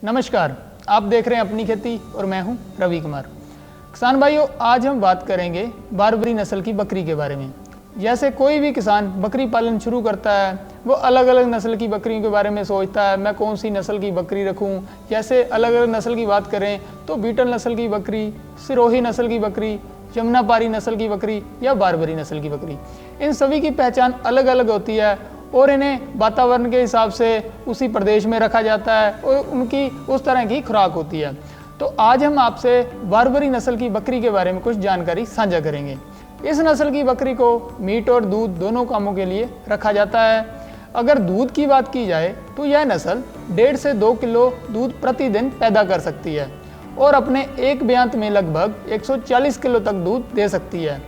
नमस्कार, आप देख रहे हैं अपनी खेती और मैं हूं रवि कुमार। किसान भाइयों, आज हम बात करेंगे बारबरी नस्ल की बकरी के बारे में। जैसे कोई भी किसान बकरी पालन शुरू करता है, वो अलग अलग नस्ल की बकरियों के बारे में सोचता है, मैं कौन सी नस्ल की बकरी रखूं। जैसे अलग अलग नस्ल की बात करें तो बीटल नस्ल की बकरी, सिरोही नस्ल की बकरी, जमुनापारी नस्ल की बकरी या बारबरी नस्ल की बकरी, इन सभी की पहचान अलग अलग होती है और इन्हें वातावरण के हिसाब से उसी प्रदेश में रखा जाता है और उनकी उस तरह की खुराक होती है। तो आज हम आपसे बारबरी नस्ल की बकरी के बारे में कुछ जानकारी साझा करेंगे। इस नस्ल की बकरी को मीट और दूध दोनों कामों के लिए रखा जाता है। अगर दूध की बात की जाए तो यह नस्ल 1.5 से 2 किलो दूध प्रतिदिन पैदा कर सकती है और अपने एक ब्यांत में लगभग 140 किलो तक दूध दे सकती है।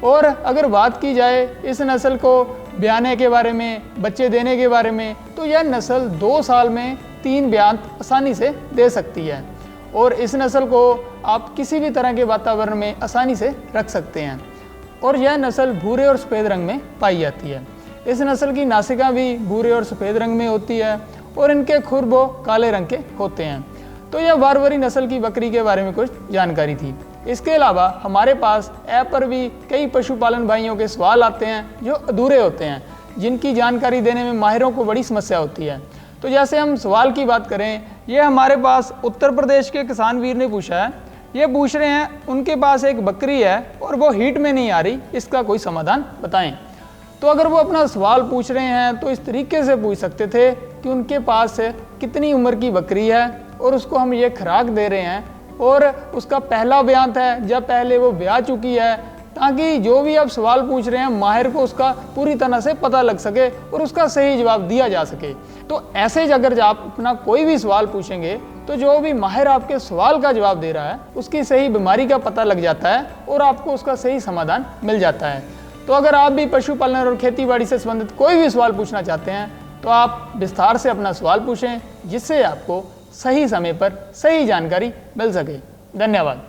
और अगर बात की जाए इस नस्ल को ब्याने के बारे में, बच्चे देने के बारे में, तो यह नस्ल 2 साल में 3 ब्यांत आसानी से दे सकती है और इस नस्ल को आप किसी भी तरह के वातावरण में आसानी से रख सकते हैं। और यह नस्ल भूरे और सफ़ेद रंग में पाई जाती है। इस नस्ल की नासिका भी भूरे और सफ़ेद रंग में होती है और इनके खुर वो काले रंग के होते हैं। तो यह बारबरी नस्ल की बकरी के बारे में कुछ जानकारी थी। इसके अलावा हमारे पास ऐप पर भी कई पशुपालन भाइयों के सवाल आते हैं जो अधूरे होते हैं, जिनकी जानकारी देने में माहिरों को बड़ी समस्या होती है। तो जैसे हम सवाल की बात करें, ये हमारे पास उत्तर प्रदेश के किसान वीर ने पूछा है। ये पूछ रहे हैं उनके पास एक बकरी है और वो हीट में नहीं आ रही, इसका कोई समाधान बताएं। तो अगर वो अपना सवाल पूछ रहे हैं तो इस तरीके से पूछ सकते थे कि उनके पास कितनी उम्र की बकरी है और उसको हम ये खुराक दे रहे हैं और उसका पहला ब्यांत है या पहले वो ब्याह चुकी है, ताकि जो भी आप सवाल पूछ रहे हैं माहिर को उसका पूरी तरह से पता लग सके और उसका सही जवाब दिया जा सके। तो ऐसे अगर आप अपना कोई भी सवाल पूछेंगे तो जो भी माहिर आपके सवाल का जवाब दे रहा है उसकी सही बीमारी का पता लग जाता है और आपको उसका सही समाधान मिल जाता है। तो अगर आप भी पशुपालन और खेतीबाड़ी से संबंधित कोई भी सवाल पूछना चाहते हैं तो आप विस्तार से अपना सवाल पूछें, जिससे आपको सही समय पर सही जानकारी मिल सके। धन्यवाद।